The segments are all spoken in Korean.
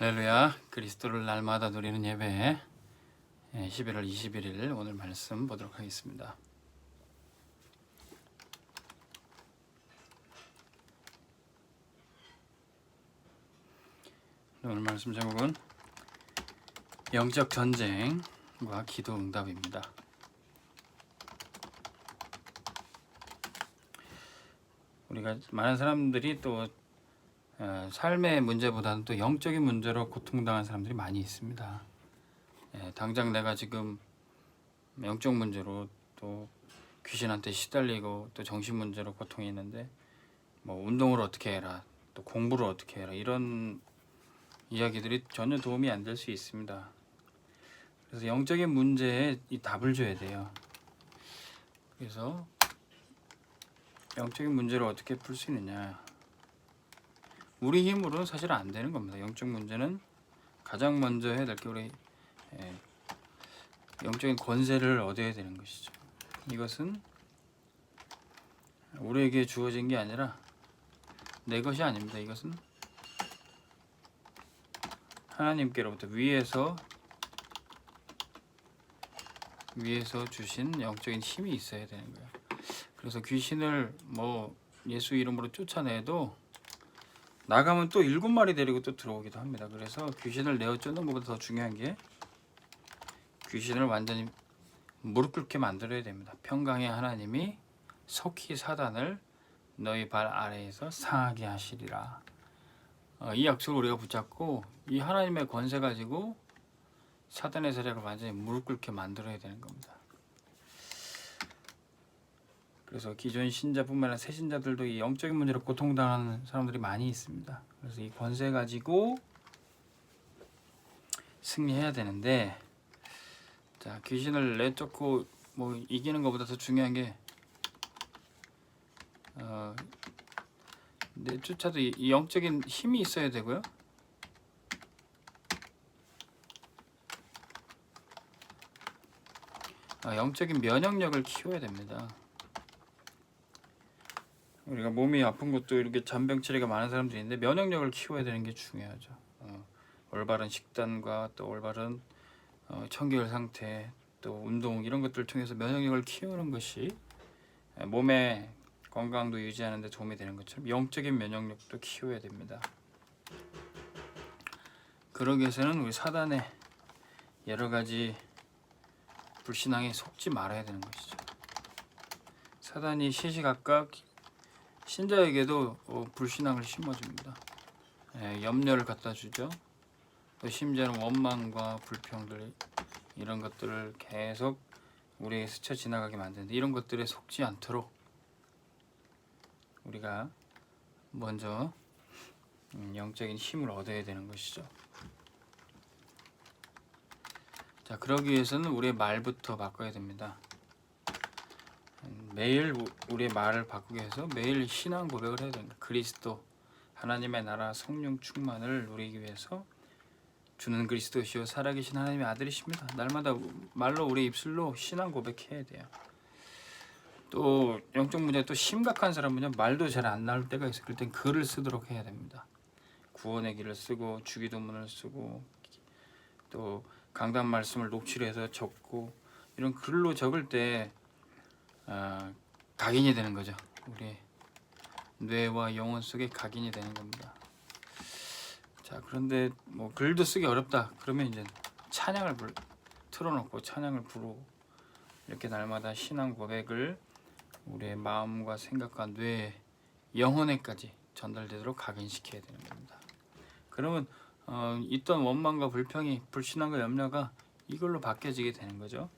할렐루야. 그리스도를 날마다 누리는 예배 11월 21일 오늘 말씀 보도록 하겠습니다. 오늘 말씀 제목은 영적 전쟁과 기도 응답입니다. 우리가 많은 사람들이 또 삶의 문제보다는 또 영적인 문제로 고통당한 사람들이 많이 있습니다. 당장 내가 지금 영적 문제로 또 귀신한테 시달리고 또 정신 문제로 고통이 있는데 뭐 운동을 어떻게 해라, 또 공부를 어떻게 해라, 이런 이야기들이 전혀 도움이 안 될 수 있습니다. 그래서 영적인 문제에 이 답을 줘야 돼요. 그래서 영적인 문제를 어떻게 풀 수 있느냐, 우리 힘으로는 사실 안 되는 겁니다. 영적 문제는 가장 먼저 해야 될 게 우리 영적인 권세를 얻어야 되는 것이죠. 이것은 우리에게 주어진 게 아니라 내 것이 아닙니다. 이것은 하나님께로부터 위에서 주신 영적인 힘이 있어야 되는 거예요. 그래서 귀신을 뭐 예수 이름으로 쫓아내도 나가면 또 7마리 데리고 또 들어오기도 합니다. 그래서 귀신을 내어 쫓는 것보다 더 중요한 게 귀신을 완전히 무릎 꿇게 만들어야 됩니다. 평강의 하나님이 속히 사단을 너희 발 아래에서 상하게 하시리라. 이 약속을 우리가 붙잡고 이 하나님의 권세 가지고 사단의 세력을 완전히 무릎 꿇게 만들어야 되는 겁니다. 그래서 기존 신자뿐만 아니라 새 신자들도 이 영적인 문제로 고통당하는 사람들이 많이 있습니다. 그래서 이 권세 가지고 승리해야 되는데, 자, 귀신을 내쫓고 뭐 이기는 것보다 더 중요한 게 내쫓아도 이 영적인 힘이 있어야 되고요. 영적인 면역력을 키워야 됩니다. 우리가 몸이 아픈 것도 이렇게 잔병치레가 많은 사람들이 있는데 면역력을 키워야 되는 게 중요하죠. 올바른 식단과 또 올바른 청결 상태, 또 운동, 이런 것들을 통해서 면역력을 키우는 것이 몸의 건강도 유지하는 데 도움이 되는 것처럼 영적인 면역력도 키워야 됩니다. 그러기 위해서는 우리 사단의 여러 가지 불신앙에 속지 말아야 되는 것이죠. 사단이 시시각각 신자에게도 불신앙을 심어줍니다. 염려를 갖다 주죠. 또 심지어는 원망과 불평들, 이런 것들을 계속 우리에게 스쳐 지나가게 만드는데, 이런 것들에 속지 않도록 우리가 먼저 영적인 힘을 얻어야 되는 것이죠. 자, 그러기 위해서는 우리의 말부터 바꿔야 됩니다. 매일 우리의 말을 바꾸기 위해서 매일 신앙 고백을 해야 됩니다. 그리스도, 하나님의 나라, 성령 충만을 누리기 위해서 주는 그리스도시요 살아계신 하나님의 아들이십니다. 날마다 말로 우리 입술로 신앙 고백해야 돼요. 또 영적 문제, 또 심각한 사람은요, 말도 잘 안 나올 때가 있어요. 그럴 땐 글을 쓰도록 해야 됩니다. 구원의 길을 쓰고 주기도문을 쓰고 또 강단 말씀을 녹취해서 적고, 이런 글로 적을 때 각인이 되는 거죠. 우리 뇌와 영혼 속에 각인이 되는 겁니다. 자, 그런데 뭐 글도 쓰기 어렵다 그러면 이제 찬양을 틀어놓고 찬양을 부르고, 이렇게 날마다 신앙 고백을 우리의 마음과 생각과 뇌, 영혼에까지 전달되도록 각인시켜야 되는 겁니다. 그러면 있던 원망과 불평이, 불신앙과 염려가 이걸로 바뀌어지게 되는 거죠.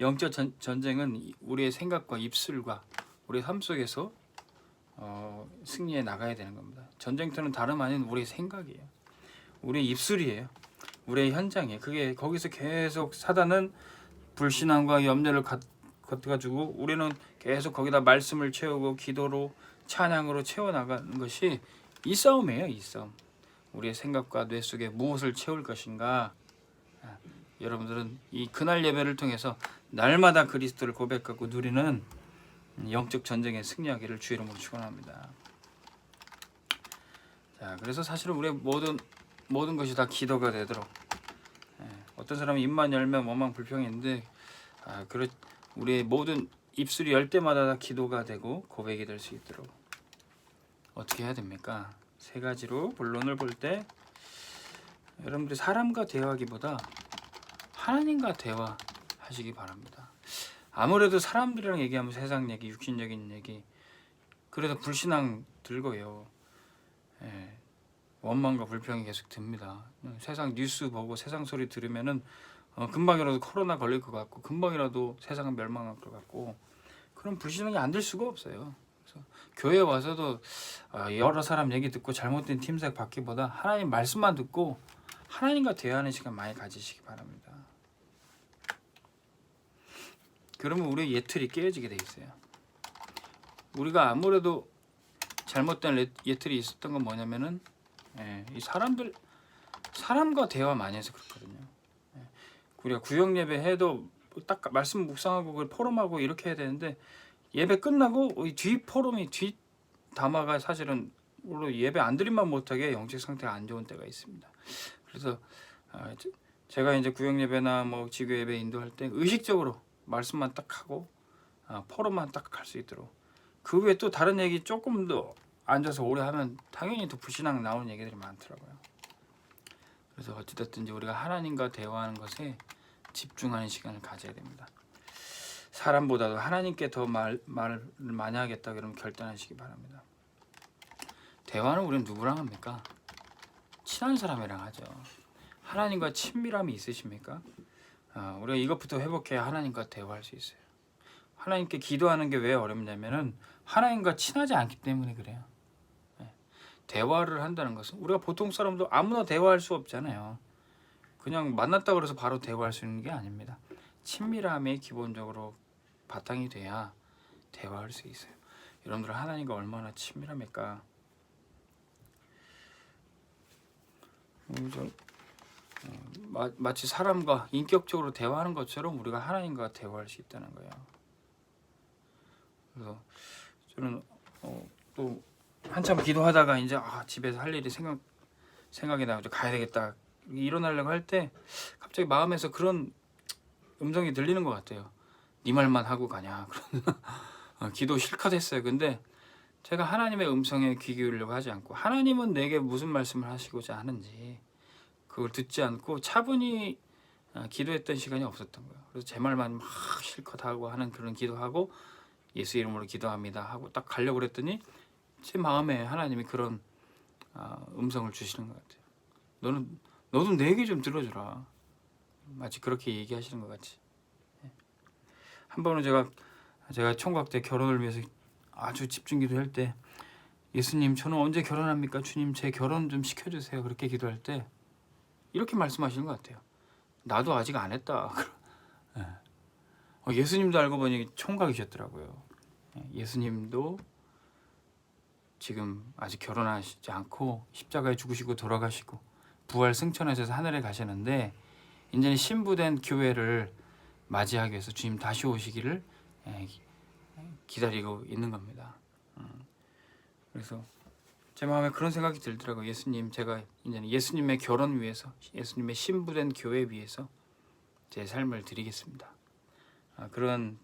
영적 전쟁은 우리의 생각과 입술과 우리의 삶 속에서 승리해 나가야 되는 겁니다. 전쟁터는 다름 아닌 우리의 생각이에요. 우리의 입술이에요. 우리의 현장이에요. 그게 거기서 계속 사단은 불신앙과 염려를 걷어가지고 우리는 계속 거기다 말씀을 채우고 기도로, 찬양으로 채워나가는 것이 이 싸움이에요. 이 싸움. 우리의 생각과 뇌 속에 무엇을 채울 것인가. 여러분들은 이 그날 예배를 통해서 날마다 그리스도를 고백하고 누리는 영적 전쟁에 승리하기를 주의 이름으로 축원합니다. 자, 그래서 사실은 우리의 모든 모든 것이 다 기도가 되도록. 어떤 사람은 입만 열면 원망 불평인데 우리의 모든 입술이 열 때마다 다 기도가 되고 고백이 될 수 있도록 어떻게 해야 됩니까? 세 가지로 본론을 볼 때 여러분들이 사람과 대화하기보다 하나님과 대화하시기 바랍니다. 아무래도 사람들이랑 얘기하면 세상 얘기, 육신적인 얘기, 그래서 불신앙 들고요. 원망과 불평이 계속 듭니다. 세상 뉴스 보고 세상 소리 들으면은 금방이라도 코로나 걸릴 것 같고 금방이라도 세상은 멸망할 것 같고 그런 불신앙이 안 들 수가 없어요. 그래서 교회 와서도 여러 사람 얘기 듣고 잘못된 팀색 받기보다 하나님 말씀만 듣고 하나님과 대화하는 시간 많이 가지시기 바랍니다. 그러면 우리의 예틀이 깨어지게 돼 있어요. 우리가 아무래도 잘못된 예틀이 있었던 건 뭐냐면은 이 사람과 대화 많이 해서 그렇거든요. 우리가 구역 예배 해도 딱 말씀 묵상하고 그걸 포럼하고 이렇게 해야 되는데 예배 끝나고 이 뒤 포럼이 뒷 담화가 사실은 물론 예배 안 드리만 못하게 영적 상태가 안 좋은 때가 있습니다. 그래서 제가 이제 구역 예배나 뭐 지교 예배 인도할 때 의식적으로 말씀만 딱 하고 포럼만 딱 할 수 있도록 그 외에 또 다른 얘기 조금 더 앉아서 오래 하면 당연히 또 불신앙 나오는 얘기들이 많더라고요. 그래서 어찌됐든지 우리가 하나님과 대화하는 것에 집중하는 시간을 가져야 됩니다. 사람보다도 하나님께 더 말을 많이 하겠다 그러면 결단하시기 바랍니다. 대화는 우리는 누구랑 합니까? 친한 사람이랑 하죠. 하나님과 친밀함이 있으십니까? 우리가 이것부터 회복해야 하나님과 대화할 수 있어요. 하나님께 기도하는 게 왜 어렵냐면은 하나님과 친하지 않기 때문에 그래요. 대화를 한다는 것은 우리가 보통 사람도 아무나 대화할 수 없잖아요. 그냥 만났다 그래서 바로 대화할 수 있는 게 아닙니다. 친밀함이 기본적으로 바탕이 돼야 대화할 수 있어요. 여러분들 하나님과 얼마나 친밀합니까? 마치 사람과 인격적으로 대화하는 것처럼 우리가 하나님과 대화할 수 있다는 거예요. 그래서 저는 또 한참 기도하다가 이제 집에서 할 일이 생각이 나고 가야 되겠다 일어나려고 할 때 갑자기 마음에서 그런 음성이 들리는 것 같아요. 네 말만 하고 가냐. 기도 실컷 했어요. 근데 제가 하나님의 음성에 귀 기울이려고 하지 않고 하나님은 내게 무슨 말씀을 하시고자 하는지 그걸 듣지 않고 차분히 기도했던 시간이 없었던 거예요. 그래서 제 말만 막 실컷 하고 하는 그런 기도하고 예수 이름으로 기도합니다 하고 딱 가려고 그랬더니 제 마음에 하나님이 그런 음성을 주시는 것 같아요. 너도 내 얘기 좀 들어주라. 마치 그렇게 얘기하시는 것 같이. 한 번은 제가 총각 때 결혼을 위해서 아주 집중 기도할 때 예수님 저는 언제 결혼합니까? 주님 제 결혼 좀 시켜주세요. 그렇게 기도할 때 이렇게 말씀하시는 것 같아요. 나도 아직 안 했다. 예수님도 알고 보니 총각이셨더라고요. 예수님도 지금 아직 결혼하시지 않고 십자가에 죽으시고 돌아가시고 부활 승천하셔서 하늘에 가시는데 이제는 신부된 교회를 맞이하기 위해서 주님 다시 오시기를 기다리고 있는 겁니다. 그래서 제 마음에 그런 생각이 들더라고요. 예수님 제가 이제는 예수님의 결혼 위해서 예수님의 신부된 교회 위해서 제 삶을 드리겠습니다. 그런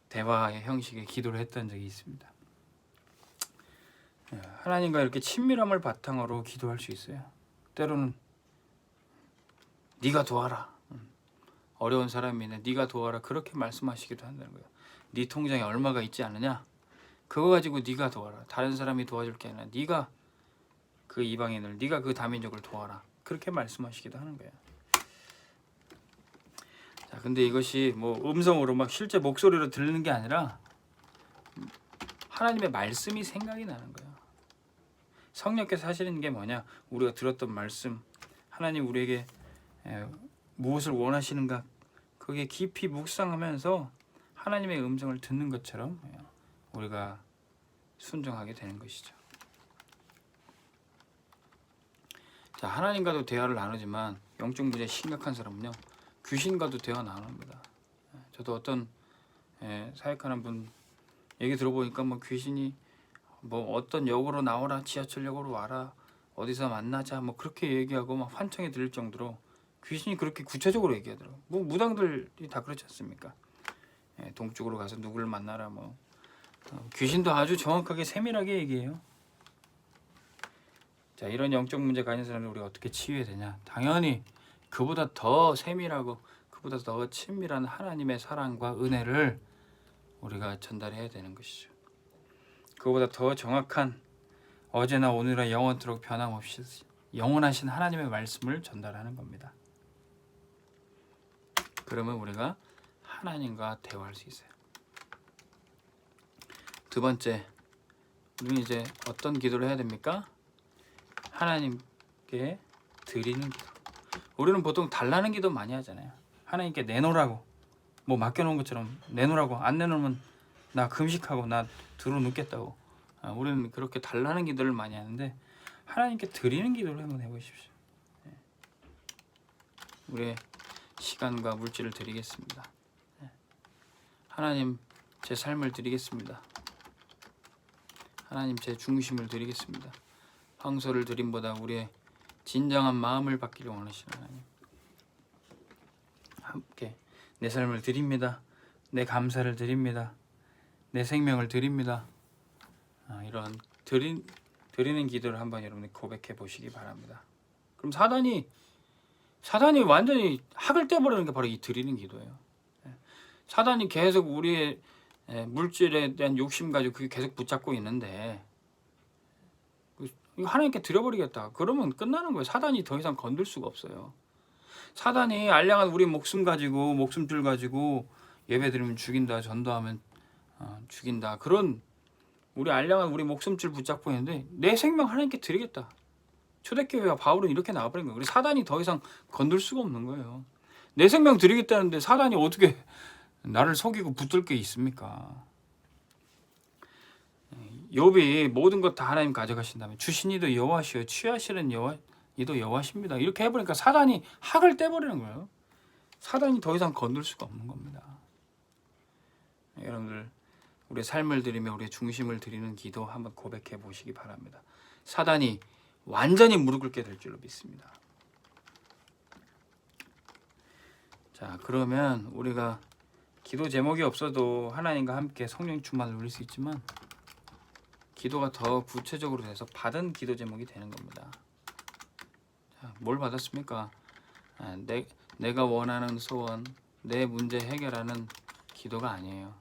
대화의 형식의 기도를 했던 적이 있습니다. 하나님과 이렇게 친밀함을 바탕으로 기도할 수 있어요. 때로는 네가 도와라. 어려운 사람이 있네. 네가 도와라. 그렇게 말씀하시기도 한다는 거예요. 네 통장에 얼마가 있지 않느냐? 그거 가지고 네가 도와라. 다른 사람이 도와줄 게 아니라 네가 그 이방인을, 네가 그 다민족을 도와라. 그렇게 말씀하시기도 하는 거예요. 자, 근데 이것이 뭐 음성으로 막 실제 목소리로 들리는 게 아니라 하나님의 말씀이 생각이 나는 거예요. 성령께서 하시는 게 뭐냐? 우리가 들었던 말씀, 하나님 우리에게 무엇을 원하시는가? 거기에 깊이 묵상하면서 하나님의 음성을 듣는 것처럼 우리가 순종하게 되는 것이죠. 자, 하나님과도 대화를 나누지만 영적 문제 심각한 사람은요 귀신과도 대화 나눕니다. 저도 어떤 사역하는 분 얘기 들어보니까 뭐 귀신이 뭐 어떤 역으로 나오라, 지하철역으로 와라, 어디서 만나자 뭐 그렇게 얘기하고 막 환청이 들릴 정도로 귀신이 그렇게 구체적으로 얘기하더라고. 뭐 무당들이 다 그렇지 않습니까? 예, 동쪽으로 가서 누구를 만나라 뭐 귀신도 아주 정확하게 세밀하게 얘기해요. 자, 이런 영적 문제가 있는 사람을 우리가 어떻게 치유해야 되냐? 당연히 그보다 더 세밀하고 그보다 더 친밀한 하나님의 사랑과 은혜를 우리가 전달해야 되는 것이죠. 그보다 더 정확한 어제나 오늘과 영원토록 변함없이 영원하신 하나님의 말씀을 전달하는 겁니다. 그러면 우리가 하나님과 대화할 수 있어요. 두 번째, 우리는 이제 어떤 기도를 해야 됩니까? 하나님께 드리는 기도. 우리는 보통 달라는 기도 많이 하잖아요. 하나님께 내놓으라고, 뭐 맡겨놓은 것처럼 내놓으라고, 안 내놓으면 나 금식하고 나 들어 눕겠다고. 우리는 그렇게 달라는 기도를 많이 하는데 하나님께 드리는 기도를 한번 해보십시오. 우리의 시간과 물질을 드리겠습니다. 하나님, 제 삶을 드리겠습니다. 하나님, 제 중심을 드리겠습니다. 황소를 드림보다 우리의 진정한 마음을 받기를 원하시는 하나님, 함께 내 삶을 드립니다. 내 감사를 드립니다. 내 생명을 드립니다. 이런 드리는 기도를 한번 여러분이 고백해 보시기 바랍니다. 그럼 사단이 완전히 학을 떼버리는 게 바로 이 드리는 기도예요. 사단이 계속 우리의 물질에 대한 욕심 가지고 그게 계속 붙잡고 있는데 하나님께 드려버리겠다. 그러면 끝나는 거예요. 사단이 더 이상 건들 수가 없어요. 사단이 알량한 우리 목숨줄 가지고 예배드리면 죽인다, 전도하면 죽인다. 그런 우리 알량한 우리 목숨줄 붙잡고 있는데 내 생명 하나님께 드리겠다. 초대교회와 바울은 이렇게 나와버린 거예요. 우리 사단이 더 이상 건들 수가 없는 거예요. 내 생명 드리겠다는데 사단이 어떻게 나를 속이고 붙들 게 있습니까? 욥이 모든 것 다 하나님 가져가신다면 주신 이도 여호와시요 취하시는 이도 여호와십니다. 이렇게 해보니까 사단이 학을 떼버리는 거예요. 사단이 더 이상 건들 수가 없는 겁니다. 여러분들, 우리의 삶을 드리며 우리의 중심을 드리는 기도 한번 고백해 보시기 바랍니다. 사단이 완전히 무릎 꿇게 될 줄로 믿습니다. 자, 그러면 우리가 기도 제목이 없어도 하나님과 함께 성령 충만을 누릴 수 있지만 기도가 더 구체적으로 돼서 받은 기도 제목이 되는 겁니다. 자, 뭘 받았습니까? 내가 원하는 소원, 내 문제 해결하는 기도가 아니에요.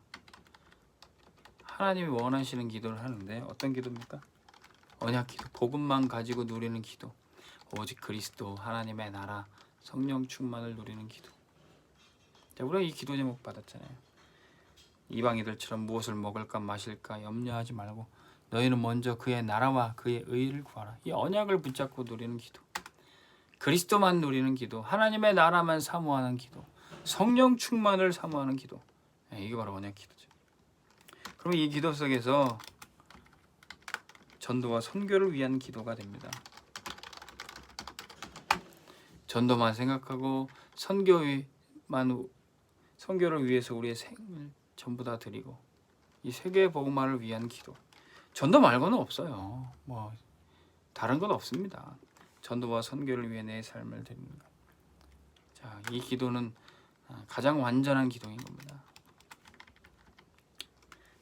하나님이 원하시는 기도를 하는데 어떤 기도입니까? 언약 기도, 복음만 가지고 누리는 기도, 오직 그리스도, 하나님의 나라, 성령 충만을 누리는 기도. 자, 우리가 이 기도 제목 받았잖아요. 이방인들처럼 무엇을 먹을까 마실까 염려하지 말고 너희는 먼저 그의 나라와 그의 의를 구하라. 이 언약을 붙잡고 누리는 기도, 그리스도만 누리는 기도, 하나님의 나라만 사모하는 기도, 성령 충만을 사모하는 기도. 이게 바로 언약 기도죠. 그럼 이 기도 속에서 전도와 선교를 위한 기도가 됩니다. 전도만 생각하고 선교를 위해서 우리의 생을 전부 다 드리고 이 세계 복음화를 위한 기도. 전도 말고는 없어요. 뭐 다른 건 없습니다. 전도와 선교를 위해 내 삶을 드리는 것. 자, 이 기도는 가장 완전한 기도인 겁니다.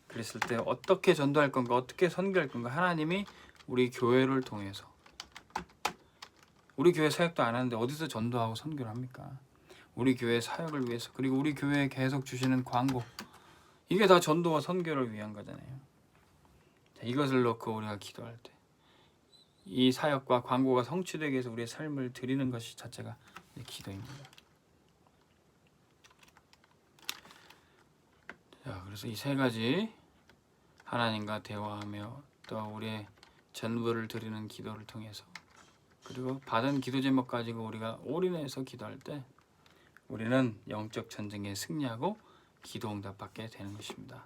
그랬을 때 어떻게 전도할 건가, 어떻게 선교할 건가, 하나님이 우리 교회를 통해서, 우리 교회 사역도 안 하는데 어디서 전도하고 선교를 합니까? 우리 교회 사역을 위해서, 그리고 우리 교회에 계속 주시는 광고, 이게 다 전도와 선교를 위한 거잖아요. 자, 이것을 놓고 우리가 기도할 때 이 사역과 광고가 성취되기 위해서 우리의 삶을 드리는 것이 자체가 기도입니다. 자, 그래서 이 세 가지, 하나님과 대화하며 또 우리의 전부를 드리는 기도를 통해서, 그리고 받은 기도 제목 가지고 우리가 올인해서 기도할 때 우리는 영적 전쟁에 승리하고 기도 응답받게 되는 것입니다.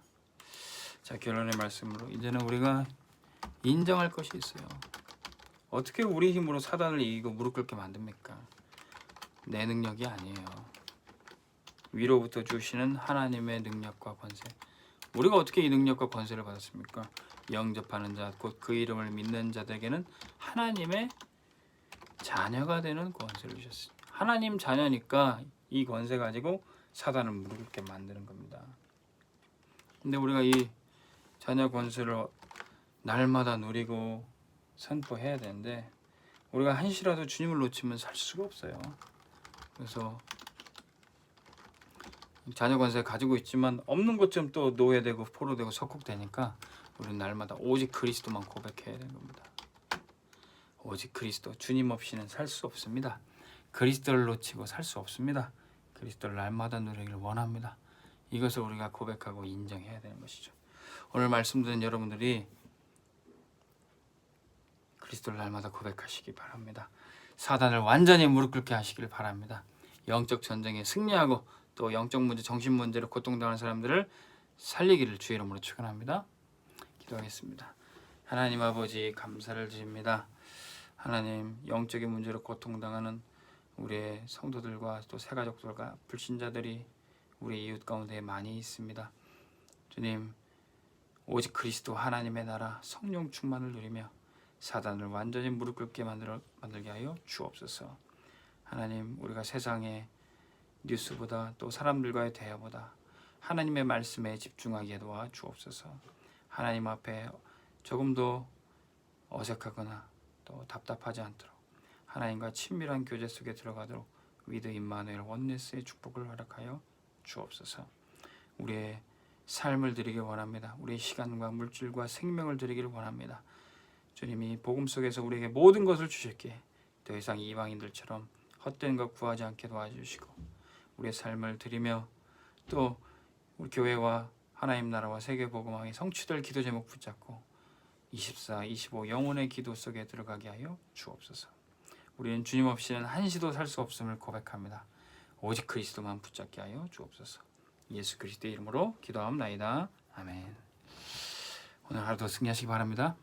자, 결론의 말씀으로 이제는 우리가 인정할 것이 있어요. 어떻게 우리 힘으로 사단을 이기고 무릎 꿇게 만듭니까? 내 능력이 아니에요. 위로부터 주시는 하나님의 능력과 권세, 우리가 어떻게 이 능력과 권세를 받았습니까? 영접하는 자, 곧 그 이름을 믿는 자들에게는 하나님의 자녀가 되는 권세를 주셨습니다. 하나님 자녀니까 이 권세 가지고 사단을 무릎 꿇게 만드는 겁니다. 근데 우리가 이 자녀 권세를 날마다 누리고 선포해야 되는데 우리가 한시라도 주님을 놓치면 살 수가 없어요. 그래서 자녀 권세 가지고 있지만 없는 것좀 또 노예되고 포로되고 석국되니까 우리는 날마다 오직 그리스도만 고백해야 되는 겁니다. 오직 그리스도, 주님 없이는 살 수 없습니다. 그리스도를 놓치고 살 수 없습니다. 그리스도를 날마다 누리기를 원합니다. 이것을 우리가 고백하고 인정해야 되는 것이죠. 오늘 말씀 듣는 여러분들이 그리스도를 날마다 고백하시기 바랍니다. 사단을 완전히 무릎 꿇게 하시길 바랍니다. 영적 전쟁에 승리하고 또 영적 문제, 정신 문제로 고통당하는 사람들을 살리기를 주의 이름으로 축원합니다. 기도하겠습니다. 하나님 아버지 감사를 드립니다. 하나님 영적인 문제로 고통당하는 우리의 성도들과 또 새가족들과 불신자들이 우리 이웃 가운데 많이 있습니다. 주님 오직 그리스도 하나님의 나라 성령 충만을 누리며 사단을 완전히 무릎 꿇게 만들게 하여 주옵소서. 하나님 우리가 세상의 뉴스보다 또 사람들과의 대화보다 하나님의 말씀에 집중하게 도와 주옵소서. 하나님 앞에 조금도 어색하거나 또 답답하지 않도록 하나님과 친밀한 교제 속에 들어가도록 위드 임마누엘 원네스의 축복을 허락하여 주옵소서. 우리의 삶을 드리길 원합니다. 우리의 시간과 물질과 생명을 드리기를 원합니다. 주님이 복음 속에서 우리에게 모든 것을 주셨기에 더 이상 이방인들처럼 헛된 것 구하지 않게 도와주시고 우리의 삶을 드리며 또 우리 교회와 하나님 나라와 세계 복음화의 성취될 기도 제목 붙잡고 24, 25 영혼의 기도 속에 들어가게 하여 주옵소서. 우리는 주님 없이는 한시도 살 수 없음을 고백합니다. 오직 그리스도만 붙잡게 하여 주옵소서. 예수 그리스도의 이름으로 기도하옵나이다. 아멘. 오늘 하루도 승리하시기 바랍니다.